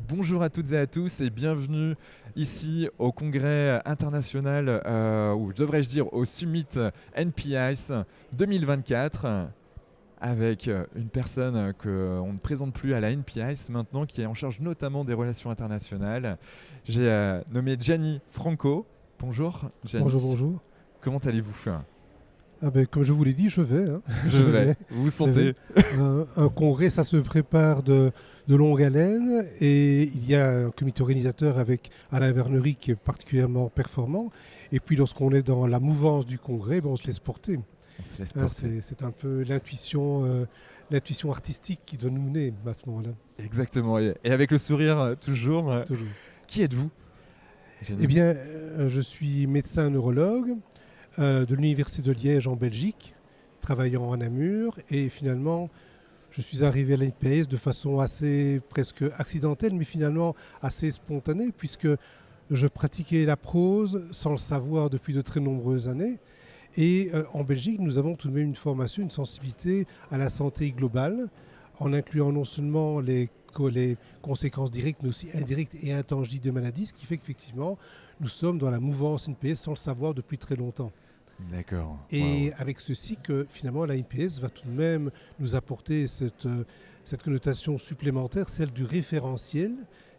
Bonjour à toutes et à tous et bienvenue ici au congrès international, ou devrais-je dire au Summit NPICE 2024, avec une personne qu'on ne présente plus à la NPICE maintenant, qui est en charge notamment des relations internationales. J'ai nommé Gianni Franco. Bonjour Gianni, Bonjour, bonjour. comment allez-vous? Comme je vous l'ai dit, je vais. Je Je vais, vais. vous vous Je vais. sentez? Un congrès, ça se prépare de longue haleine et il y a un comité organisateur avec Alain Vernery qui est particulièrement performant. Et puis lorsqu'on est dans la mouvance du congrès, on se laisse porter. On se laisse Hein, porter. c'est un peu l'intuition artistique qui doit nous mener à ce moment-là, Exactement, et avec le sourire toujours. toujours. Qui êtes-vous, Gianni? Eh bien, je suis médecin neurologue de l'Université de Liège en Belgique, travaillant en Namur, et finalement, je suis arrivé à l'IPS de façon assez presque accidentelle, mais finalement assez spontanée, puisque je pratiquais la prose sans le savoir depuis de très nombreuses années. Et en Belgique, nous avons tout de même une formation, une sensibilité à la santé globale, en incluant non seulement les conséquences directes, mais aussi indirectes et intangibles de maladies, ce qui fait qu'effectivement, nous sommes dans la mouvance NPS sans le savoir depuis très longtemps. D'accord. Et Waouh. avec ceci que finalement la NPS va tout de même nous apporter cette connotation supplémentaire, celle du référentiel,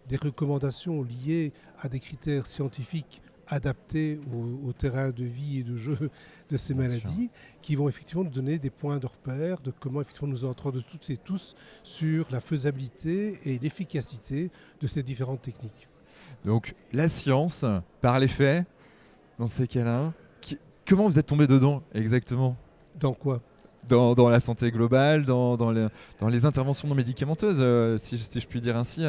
des recommandations liées à des critères scientifiques adaptés au terrain de vie et de jeu de ces Bien sûr. maladies, qui vont effectivement nous donner des points de repère de comment effectivement nous entrons de toutes et tous sur la faisabilité et l'efficacité de ces différentes techniques. Donc, la science, par les faits, dans ces cas-là, comment vous êtes tombé dedans exactement? Dans quoi? Dans la santé globale, dans les interventions non médicamenteuses, si je puis dire ainsi.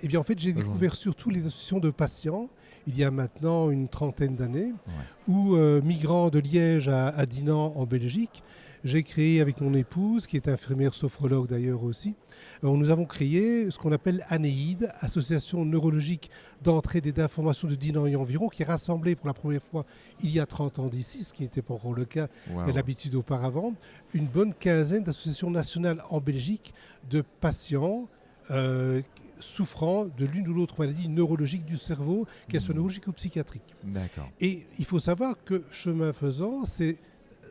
Eh bien, en fait, j'ai Aujourd'hui. découvert surtout les associations de patients il y a maintenant une trentaine d'années, Ouais. où, migrant de Liège à Dinan en Belgique, j'ai créé avec mon épouse, qui est infirmière sophrologue d'ailleurs aussi, nous avons créé ce qu'on appelle ANEID, Association neurologique d'entraide et d'information de Dinan et environ, qui est rassemblée pour la première fois il y a 30 ans d'ici, ce qui n'était pas encore le cas Waouh. et l'habitude auparavant, une bonne quinzaine d'associations nationales en Belgique de patients souffrant de l'une ou l'autre maladie neurologique du cerveau, qu'elle soit neurologique ou psychiatrique. D'accord. Et il faut savoir que, chemin faisant, ces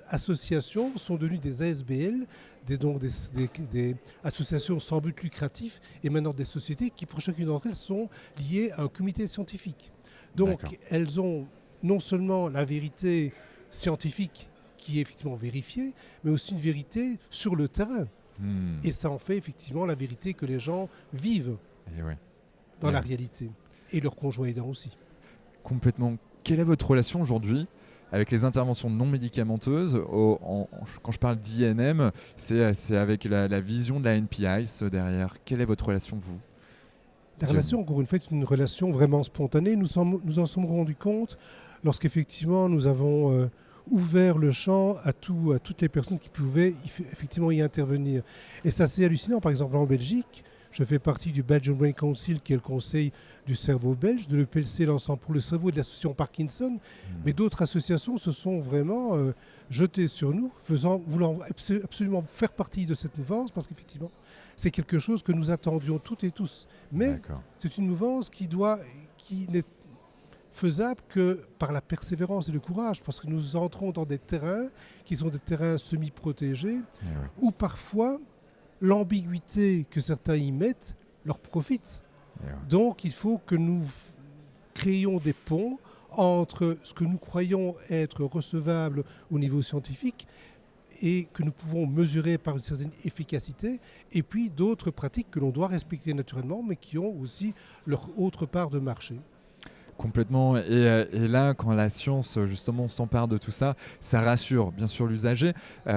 associations sont devenues des ASBL, des associations sans but lucratif, et maintenant des sociétés qui, pour chacune d'entre elles, sont liées à un comité scientifique. Donc, D'accord. elles ont non seulement la vérité scientifique qui est effectivement vérifiée, mais aussi une vérité sur le terrain. Hmm. Et ça en fait effectivement la vérité que les gens vivent Et ouais. dans Ouais. la réalité. Et leurs conjoints aidants aussi. Complètement. Quelle est votre relation aujourd'hui avec les interventions non médicamenteuses? Quand je parle d'INM, c'est avec la vision de la NPICE derrière. Quelle est votre relation, vous? La Jamie. relation, encore une fois, est une relation vraiment spontanée. Nous en sommes rendus compte lorsqu'effectivement nous avons ouvert le champ à toutes les personnes qui pouvaient effectivement y intervenir. Et c'est assez hallucinant. Par exemple, en Belgique, je fais partie du Belgian Brain Council, qui est le conseil du cerveau belge, de l'EPLC, l'Ensemble pour le cerveau, et de l'association Parkinson. Mais d'autres associations se sont vraiment jetées sur nous, voulant absolument faire partie de cette mouvance, parce qu'effectivement, c'est quelque chose que nous attendions toutes et tous. Mais D'accord. c'est une mouvance qui n'est faisable que par la persévérance et le courage, parce que nous entrons dans des terrains qui sont des terrains semi-protégés, Et ouais. où parfois l'ambiguïté que certains y mettent leur profite. Et ouais. Donc il faut que nous créions des ponts entre ce que nous croyons être recevable au niveau scientifique et que nous pouvons mesurer par une certaine efficacité, et puis d'autres pratiques que l'on doit respecter naturellement, mais qui ont aussi leur autre part de marché. Complètement. Et là, quand la science justement s'empare de tout ça, ça rassure bien sûr l'usager, tout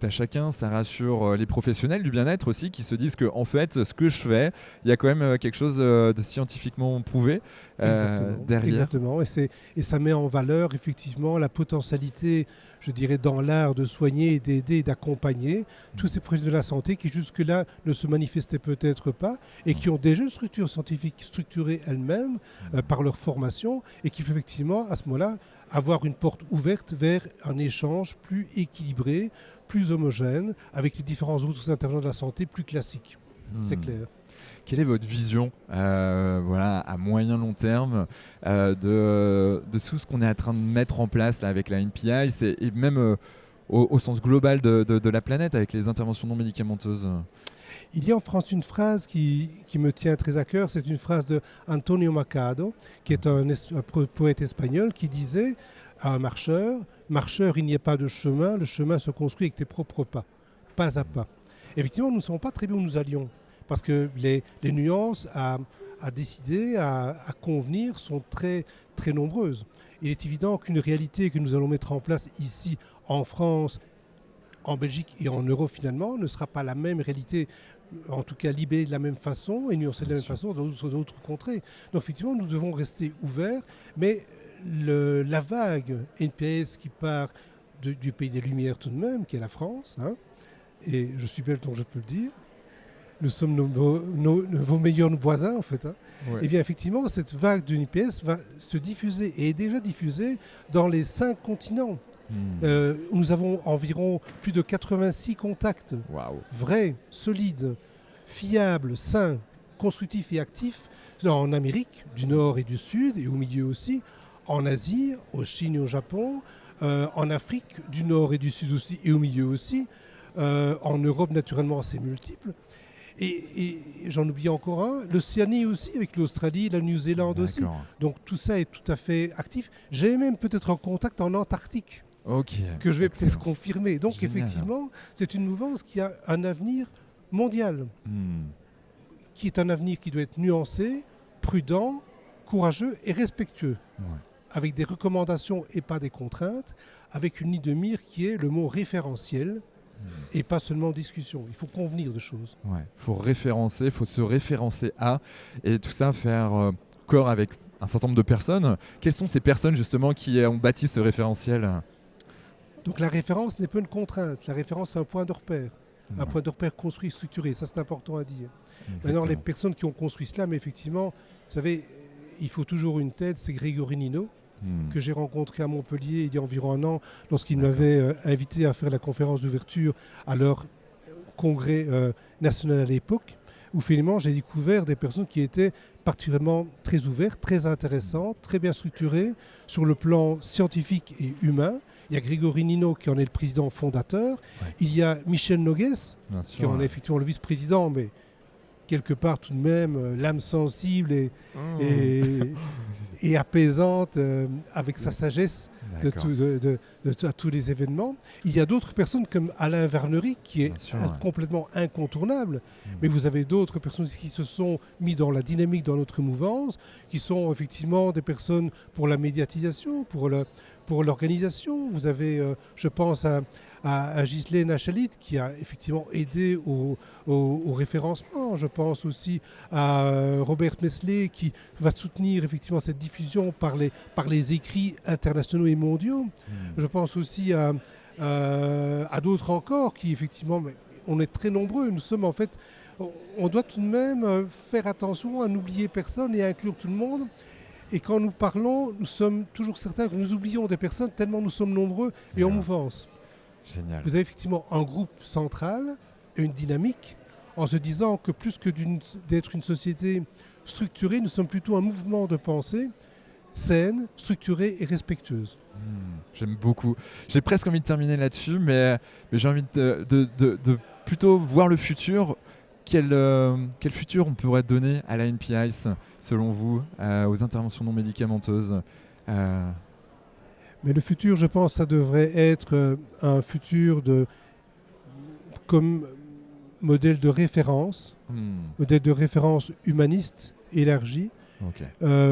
à chacun, ça rassure les professionnels du bien-être aussi, qui se disent que en fait, ce que je fais, il y a quand même quelque chose de scientifiquement prouvé derrière. Exactement. Et ça met en valeur effectivement la potentialité, je dirais, dans l'art de soigner, d'aider, d'accompagner tous ces projets de la santé qui jusque-là ne se manifestaient peut-être pas et qui ont déjà une structure scientifique structurée elles-mêmes par leur formation et qui peut effectivement à ce moment-là avoir une porte ouverte vers un échange plus équilibré, plus homogène avec les différents autres intervenants de la santé plus classiques. C'est clair. quelle est votre vision voilà, à moyen long terme de tout ce qu'on est en train de mettre en place là, avec la NPI et même au sens global de la planète avec les interventions non médicamenteuses? Il y a en France une phrase qui me tient très à cœur, c'est une phrase de Antonio Machado, qui est un poète espagnol, qui disait à un marcheur, marcheur, il n'y a pas de chemin, le chemin se construit avec tes propres pas à pas. Effectivement, nous ne savons pas très bien où nous allions, parce que les nuances à décider, à convenir sont très, très nombreuses. Il est évident qu'une réalité que nous allons mettre en place ici en France, en Belgique et en Europe finalement, ne sera pas la même réalité, en tout cas libellée de la même façon et nuancée de la même façon dans d'autres contrées. Donc effectivement, nous devons rester ouverts, mais la vague NPS qui part du pays des Lumières tout de même, qui est la France, hein, et je suis belge donc je peux le dire, nous sommes vos meilleurs voisins en fait. Hein. Ouais. Et bien effectivement, cette vague de NPS va se diffuser et est déjà diffusée dans les 5 continents. Nous avons environ plus de 86 contacts vrais, solides, fiables, sains, constructifs et actifs en Amérique du Nord et du Sud et au milieu aussi, en Asie, en Chine et au Japon, en Afrique du Nord et du Sud aussi et au milieu aussi, en Europe naturellement c'est multiple. Et j'en oublie encore un, l'Océanie aussi, avec l'Australie, la Nouvelle-Zélande aussi. Donc tout ça est tout à fait actif. J'ai même peut-être un contact en Antarctique. Que je vais peut-être confirmer. Donc effectivement, c'est une mouvance qui a un avenir mondial, qui est un avenir qui doit être nuancé, prudent, courageux et respectueux, avec des recommandations et pas des contraintes, avec une ligne de mire qui est le mot référentiel, et pas seulement discussion. Il faut convenir de choses. Il faut référencer, il faut se référencer à, et tout ça faire corps avec un certain nombre de personnes. Quelles sont ces personnes justement qui ont bâti ce référentiel ? Donc la référence n'est pas une contrainte, la référence c'est un point de repère. Un point de repère construit, structuré, ça c'est important à dire. Exactement. Maintenant les personnes qui ont construit cela, mais effectivement, vous savez, il faut toujours une tête, c'est Grégory Nino, que j'ai rencontré à Montpellier il y a environ un an, lorsqu'il m'avait invité à faire la conférence d'ouverture à leur congrès national à l'époque, où finalement j'ai découvert des personnes qui étaient particulièrement très ouvertes, très intéressantes, très bien structurées sur le plan scientifique et humain. Il y a Grégory Nino qui en est le président fondateur. Il y a Michel Noguès qui en est effectivement le vice-président, mais quelque part tout de même l'âme sensible et apaisante avec sa sagesse à tous les événements. Il y a d'autres personnes comme Alain Vernery qui est complètement incontournable, mais vous avez d'autres personnes qui se sont mis dans la dynamique dans notre mouvance, qui sont effectivement des personnes pour la médiatisation, pour l'organisation. Vous avez, je pense à Ghislaine Achalit qui a effectivement aidé au référencement. Je pense aussi à Robert Mesley qui va soutenir effectivement cette diffusion par les écrits internationaux et mondiaux. Je pense aussi à d'autres encore qui effectivement, on est très nombreux. Nous sommes en fait, on doit tout de même faire attention à n'oublier personne et à inclure tout le monde. Et quand nous parlons, nous sommes toujours certains que nous oublions des personnes tellement nous sommes nombreux et en mouvance. Génial. Vous avez effectivement un groupe central et une dynamique en se disant que plus que d'être une société structurée, nous sommes plutôt un mouvement de pensée saine, structurée et respectueuse. J'aime beaucoup. J'ai presque envie de terminer là-dessus, mais j'ai envie de plutôt voir le futur. Quel futur on pourrait donner à la NPIs, selon vous, aux interventions non médicamenteuses Mais le futur, je pense, ça devrait être un futur comme modèle de référence, modèle de référence humaniste élargi,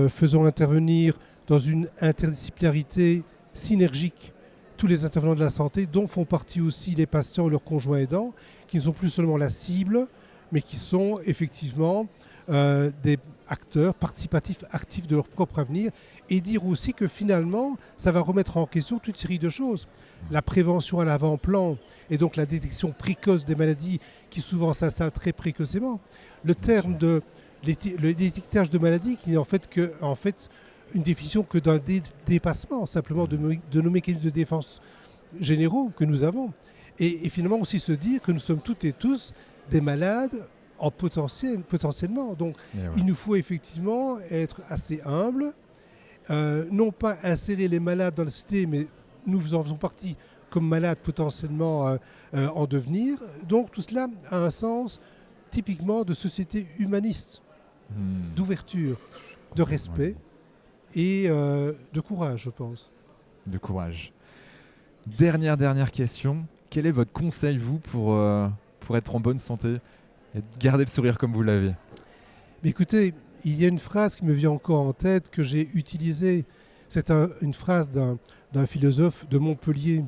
faisant intervenir dans une interdisciplinarité synergique tous les intervenants de la santé, dont font partie aussi les patients et leurs conjoints aidants, qui ne sont plus seulement la cible, mais qui sont effectivement des acteurs participatifs, actifs de leur propre avenir, et dire aussi que finalement, ça va remettre en question toute une série de choses. La prévention à l'avant-plan, et donc la détection précoce des maladies qui souvent s'installent très précocement. Le terme de l'étiquetage de maladies qui n'est en fait une définition que d'un dépassement simplement de nos mécanismes de défense généraux que nous avons. Et finalement aussi se dire que nous sommes toutes et tous des malades potentiellement. Donc, Et ouais. il nous faut effectivement être assez humble, non pas insérer les malades dans la société, mais nous en faisons partie comme malades potentiellement en devenir. Donc, tout cela a un sens typiquement de société humaniste, d'ouverture, de respect et de courage, je pense. De courage. Dernière question. Quel est votre conseil, vous, pour être en bonne santé et garder le sourire comme vous l'avez? Mais écoutez, il y a une phrase qui me vient encore en tête que j'ai utilisée. C'est une phrase d'un philosophe de Montpellier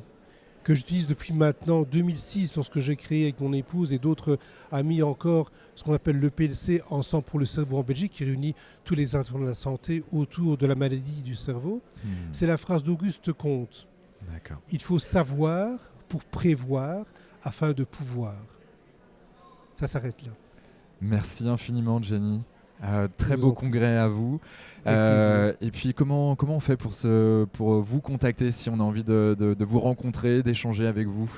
que j'utilise depuis maintenant 2006 lorsque j'ai créé avec mon épouse et d'autres amis encore ce qu'on appelle le PLC Ensemble pour le cerveau en Belgique qui réunit tous les intervenants de la santé autour de la maladie du cerveau. C'est la phrase d'Auguste Comte. D'accord. Il faut savoir pour prévoir afin de pouvoir. Ça s'arrête là. Merci infiniment, Jenny. Très vous beau en prie. congrès à vous. Et puis, comment on fait pour vous contacter si on a envie de vous rencontrer, d'échanger avec vous?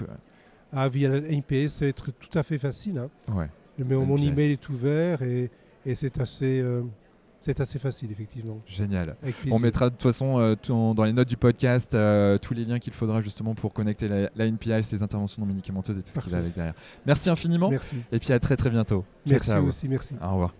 Via la NPS, ça va être tout à fait facile. Hein. Ouais. Mon NPS. email est ouvert et c'est assez facile, effectivement. Génial. Avec plaisir. On mettra de toute façon dans les notes du podcast tous les liens qu'il faudra justement pour connecter la NPIs, les interventions non médicamenteuses et tout ce qui va avec derrière. Merci infiniment. Merci. Et puis à très très bientôt. Ciao, Merci ciao. aussi, merci. Au revoir.